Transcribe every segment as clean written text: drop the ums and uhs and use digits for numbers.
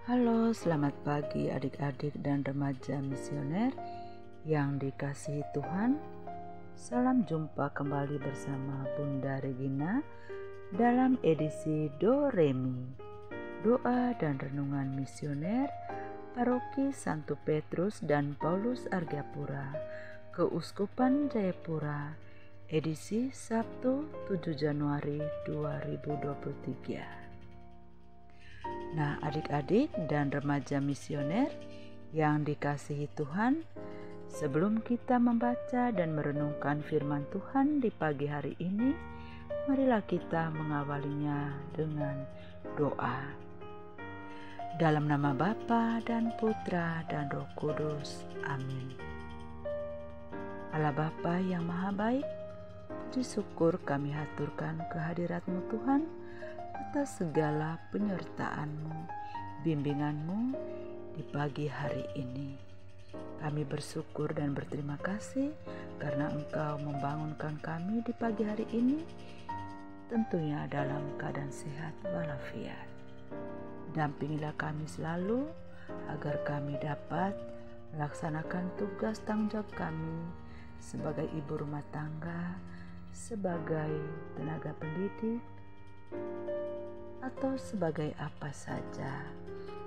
Halo, selamat pagi adik-adik dan remaja misioner yang dikasihi Tuhan. Salam jumpa kembali bersama Bunda Regina dalam edisi Do Remi, doa dan renungan misioner Paroki Santo Petrus dan Paulus Argapura, Keuskupan Jayapura, edisi Sabtu 7 Januari 2023. Nah, adik-adik dan remaja misioner yang dikasihi Tuhan, sebelum kita membaca dan merenungkan firman Tuhan di pagi hari ini, marilah kita mengawalinya dengan doa. Dalam nama Bapa dan Putra dan Roh Kudus. Amin. Allah Bapa yang Maha Baik, puji syukur kami haturkan kehadirat-Mu Tuhan, atas segala penyertaan-Mu, bimbingan-Mu di pagi hari ini. Kami bersyukur dan berterima kasih karena Engkau membangunkan kami di pagi hari ini, tentunya dalam keadaan sehat walafiat. Dampingilah kami selalu agar kami dapat melaksanakan tugas tanggung jawab kami sebagai ibu rumah tangga, sebagai tenaga pendidik, atau sebagai apa saja.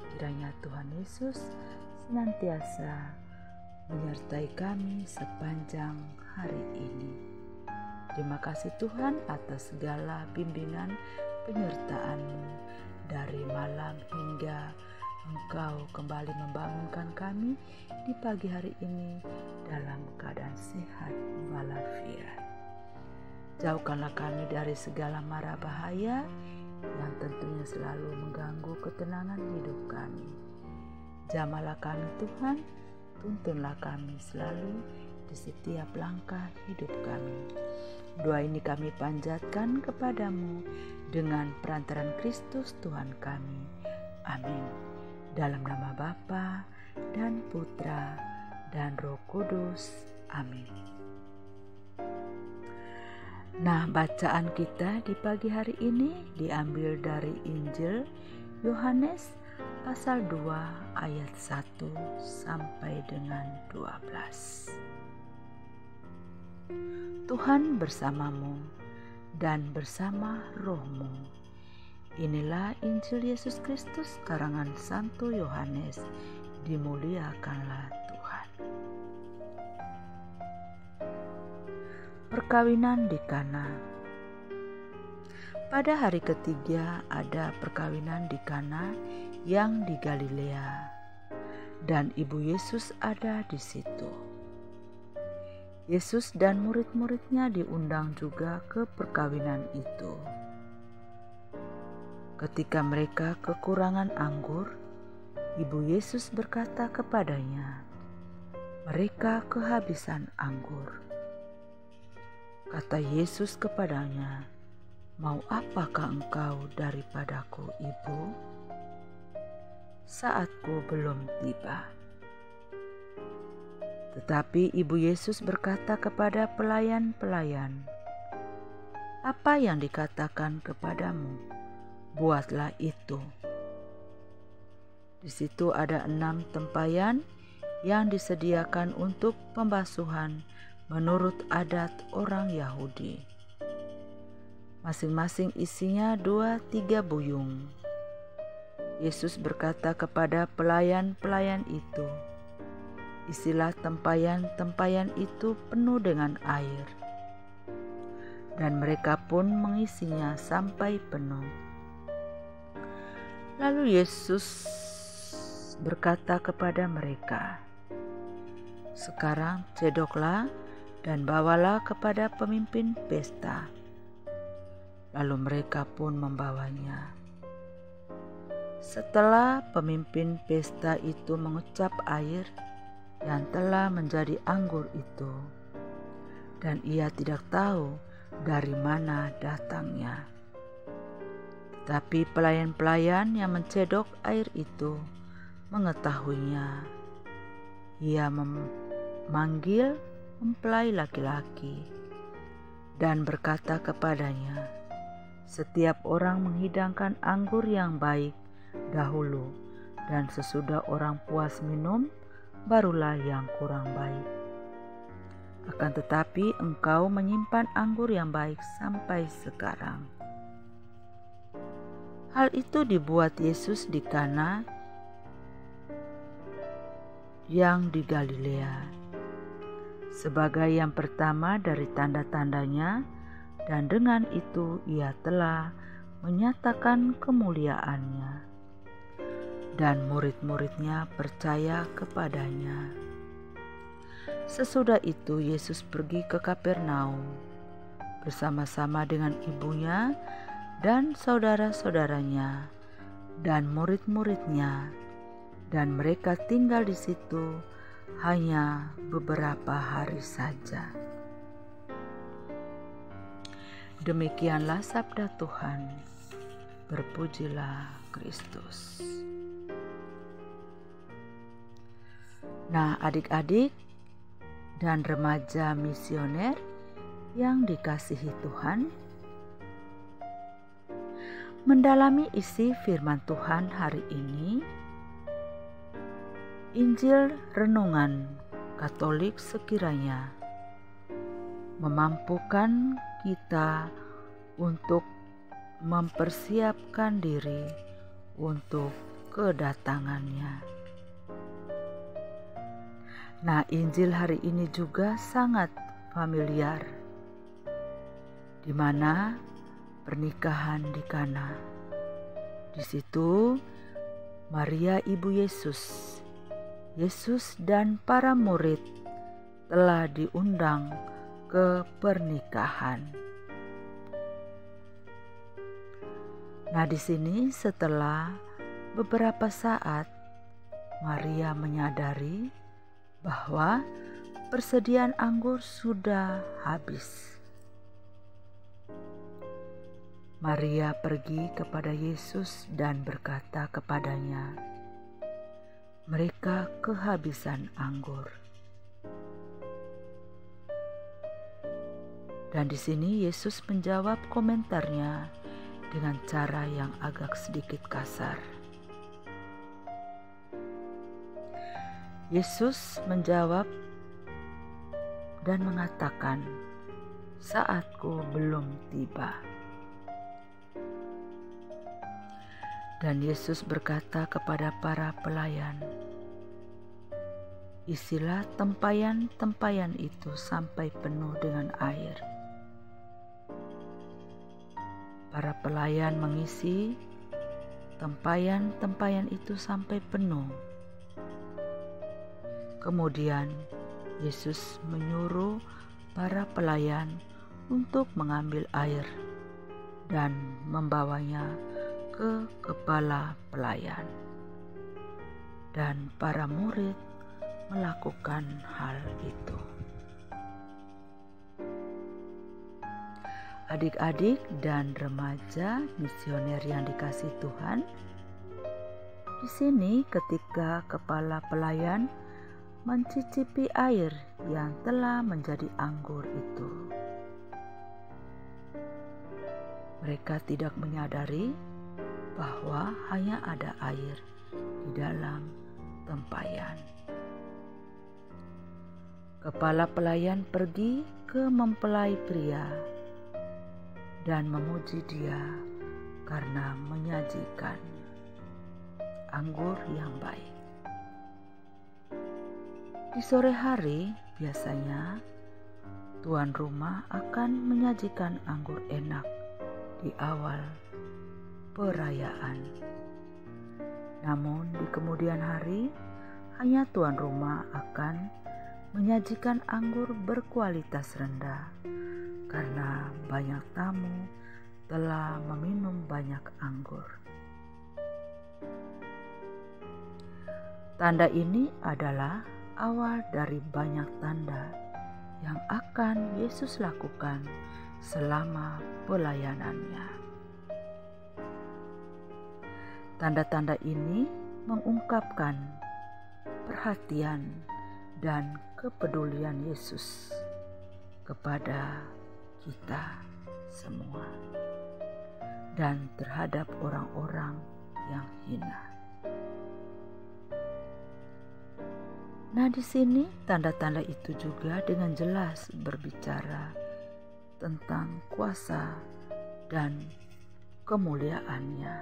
Kiranya Tuhan Yesus senantiasa menyertai kami sepanjang hari ini. Terima kasih Tuhan atas segala bimbingan penyertaan-Mu dari malam hingga Engkau kembali membangunkan kami di pagi hari ini dalam keadaan sehat walafiat. Jauhkanlah kami dari segala mara bahaya yang tentunya selalu mengganggu ketenangan hidup kami. Jamahlah kami Tuhan, tuntunlah kami selalu di setiap langkah hidup kami. Doa ini kami panjatkan kepadamu dengan perantaran Kristus Tuhan kami. Amin. Dalam nama Bapa dan Putra dan Roh Kudus. Amin. Nah, bacaan kita di pagi hari ini diambil dari Injil Yohanes pasal 2 ayat 1 sampai dengan 12. Tuhan bersamamu dan bersama rohmu. Inilah Injil Yesus Kristus karangan Santo Yohanes. Dimuliakanlah Tuhan. Perkawinan di Kana. Pada hari ketiga ada perkawinan di Kana yang di Galilea, dan ibu Yesus ada di situ. Yesus dan murid-muridnya diundang juga ke perkawinan itu. Ketika mereka kekurangan anggur, ibu Yesus berkata kepadanya, "Mereka kehabisan anggur." Kata Yesus kepadanya, "Mau apakah engkau daripadaku, Ibu? Saatku belum tiba." Tetapi ibu Yesus berkata kepada pelayan-pelayan, "Apa yang dikatakan kepadamu, buatlah itu." Di situ ada 6 tempayan yang disediakan untuk pembasuhan menurut adat orang Yahudi. Masing-masing isinya 2-3 buyung. Yesus berkata kepada pelayan-pelayan itu, "Isilah tempayan-tempayan itu penuh dengan air." Dan mereka pun mengisinya sampai penuh. Lalu Yesus berkata kepada mereka, "Sekarang cedoklah dan bawalah kepada pemimpin pesta." Lalu mereka pun membawanya. Setelah pemimpin pesta itu mengucap air yang telah menjadi anggur itu, dan ia tidak tahu dari mana datangnya. Tapi pelayan-pelayan yang mencedok air itu mengetahuinya. Ia memanggil mempelai laki-laki dan berkata kepadanya, "Setiap orang menghidangkan anggur yang baik dahulu, dan sesudah orang puas minum, barulah yang kurang baik. Akan tetapi engkau menyimpan anggur yang baik sampai sekarang." Hal itu dibuat Yesus di Kana yang di Galilea, sebagai yang pertama dari tanda-tandanya, dan dengan itu ia telah menyatakan kemuliaannya, dan murid-muridnya percaya kepadanya. Sesudah itu Yesus pergi ke Kapernaum bersama-sama dengan ibunya dan saudara-saudaranya dan murid-muridnya, dan mereka tinggal di situ hanya beberapa hari saja. Demikianlah sabda Tuhan. Berpujilah Kristus. Nah, adik-adik dan remaja misioner yang dikasihi Tuhan, mendalami isi firman Tuhan hari ini, Injil Renungan Katolik sekiranya memampukan kita untuk mempersiapkan diri untuk kedatangannya. Nah, Injil hari ini juga sangat familiar, di mana pernikahan di Kana. Di situ Maria ibu Yesus dan para murid telah diundang ke pernikahan. Nah, di sini setelah beberapa saat Maria menyadari bahwa persediaan anggur sudah habis. Maria pergi kepada Yesus dan berkata kepadanya, "Mereka kehabisan anggur." Dan di sini Yesus menjawab komentarnya dengan cara yang agak sedikit kasar. Yesus menjawab dan mengatakan, "Saatku belum tiba." Dan Yesus berkata kepada para pelayan, "Isilah tempayan-tempayan itu sampai penuh dengan air." Para pelayan mengisi tempayan-tempayan itu sampai penuh. Kemudian Yesus menyuruh para pelayan untuk mengambil air dan membawanya ke kepala pelayan. Dan para murid melakukan hal itu. Adik-adik dan remaja misioner yang dikasihi Tuhan, di sini ketika kepala pelayan mencicipi air yang telah menjadi anggur itu, mereka tidak menyadari bahwa hanya ada air di dalam tempayan. Kepala pelayan pergi ke mempelai pria dan memuji dia karena menyajikan anggur yang baik. Di sore hari biasanya tuan rumah akan menyajikan anggur enak di awal perayaan. Namun di kemudian hari hanya tuan rumah akan menyajikan anggur berkualitas rendah karena banyak tamu telah meminum banyak anggur. Tanda ini adalah awal dari banyak tanda yang akan Yesus lakukan selama pelayanannya. Tanda-tanda ini mengungkapkan perhatian dan kepedulian Yesus kepada kita semua dan terhadap orang-orang yang hina. Nah, di sini tanda-tanda itu juga dengan jelas berbicara tentang kuasa dan kemuliaannya.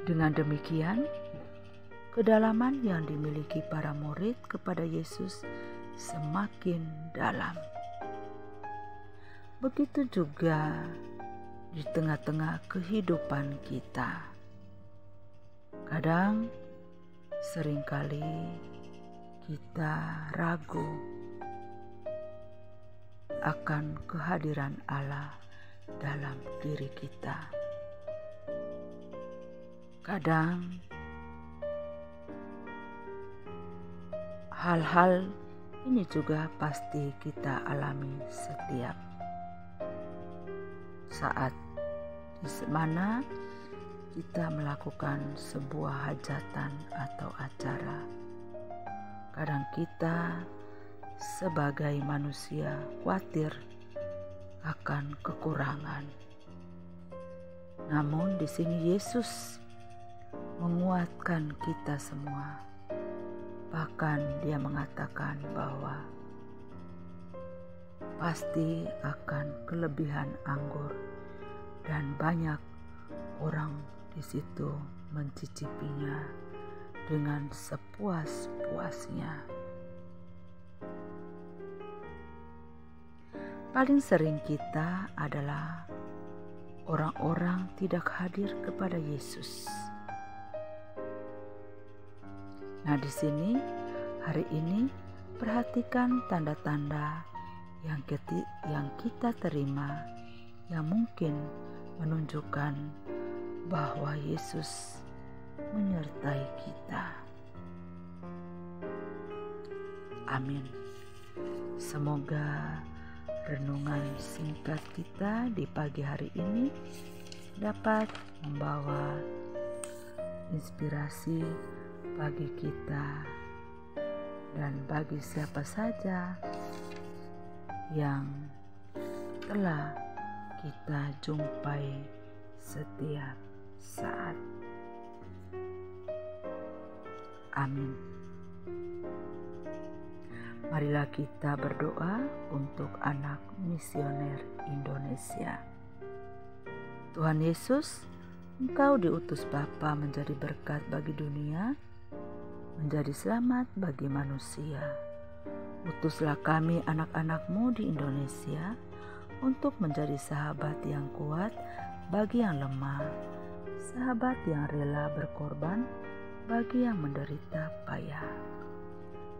Dengan demikian, kedalaman yang dimiliki para murid kepada Yesus semakin dalam. Begitu juga di tengah-tengah kehidupan kita. Kadang seringkali kita ragu akan kehadiran Allah dalam diri kita. Kadang hal-hal ini juga pasti kita alami setiap saat di mana kita melakukan sebuah hajatan atau acara. Kadang kita sebagai manusia khawatir akan kekurangan. Namun di sini Yesus menguatkan kita semua. Bahkan Dia mengatakan bahwa pasti akan kelebihan anggur dan banyak orang di situ mencicipinya dengan sepuas-puasnya. Paling sering kita adalah orang-orang tidak hadir kepada Yesus. Nah, di sini hari ini perhatikan tanda-tanda yang kita terima yang mungkin menunjukkan bahwa Yesus menyertai kita. Amin. Semoga renungan singkat kita di pagi hari ini dapat membawa inspirasi bagi kita dan bagi siapa saja yang telah kita jumpai setiap saat. Amin. Marilah kita berdoa untuk anak misioner Indonesia. Tuhan Yesus, Engkau diutus Bapa menjadi berkat bagi dunia, menjadi selamat bagi manusia. Utuslah kami anak-anak-Mu di Indonesia untuk menjadi sahabat yang kuat bagi yang lemah, sahabat yang rela berkorban bagi yang menderita payah,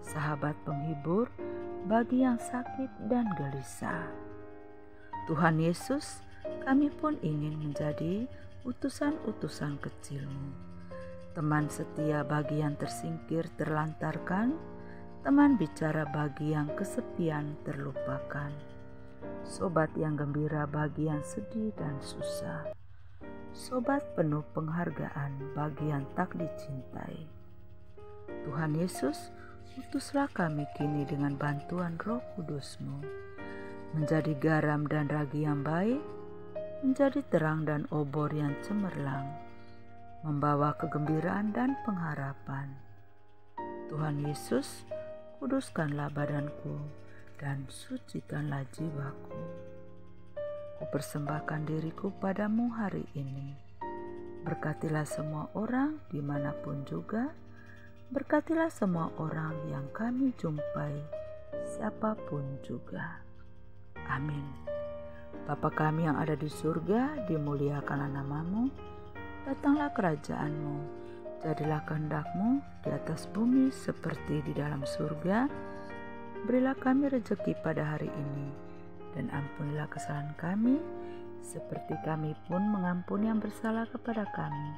sahabat penghibur bagi yang sakit dan gelisah. Tuhan Yesus, kami pun ingin menjadi utusan-utusan kecil-Mu, teman setia bagi yang tersingkir terlantarkan, teman bicara bagi yang kesepian terlupakan, sobat yang gembira bagi yang sedih dan susah, sobat penuh penghargaan bagi yang tak dicintai. Tuhan Yesus, utuslah kami kini dengan bantuan Roh Kudus-Mu, menjadi garam dan ragi yang baik, menjadi terang dan obor yang cemerlang, membawa kegembiraan dan pengharapan. Tuhan Yesus, kuduskanlah badanku dan sucikanlah jiwaku. Kupersembahkan diriku padamu hari ini. Berkatilah semua orang dimanapun juga. Berkatilah semua orang yang kami jumpai, siapapun juga. Amin. Bapa kami yang ada di surga, dimuliakanlah nama-Mu. Datanglah kerajaan-Mu. Jadilah kehendak-Mu di atas bumi seperti di dalam surga. Berilah kami rezeki pada hari ini, dan ampunilah kesalahan kami, seperti kami pun mengampuni yang bersalah kepada kami.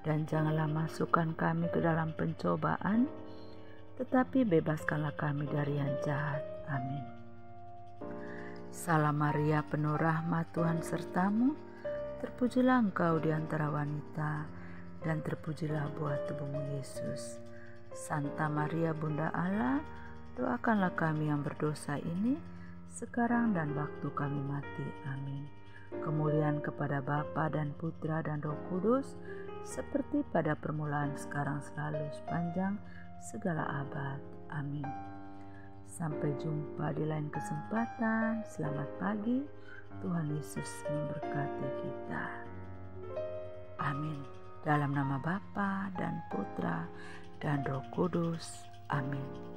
Dan janganlah masukkan kami ke dalam pencobaan, tetapi bebaskanlah kami dari yang jahat. Amin. Salam Maria, penuh rahmat, Tuhan sertamu. Terpujilah engkau di antara wanita, dan terpujilah buah tubuhmu Yesus. Santa Maria Bunda Allah, doakanlah kami yang berdosa ini, sekarang dan waktu kami mati. Amin. Kemuliaan kepada Bapa dan Putra dan Roh Kudus, seperti pada permulaan, sekarang, selalu, sepanjang segala abad. Amin. Sampai jumpa di lain kesempatan. Selamat pagi. Tuhan Yesus memberkati kita. Amin. Dalam nama Bapa dan Putra dan Roh Kudus. Amin.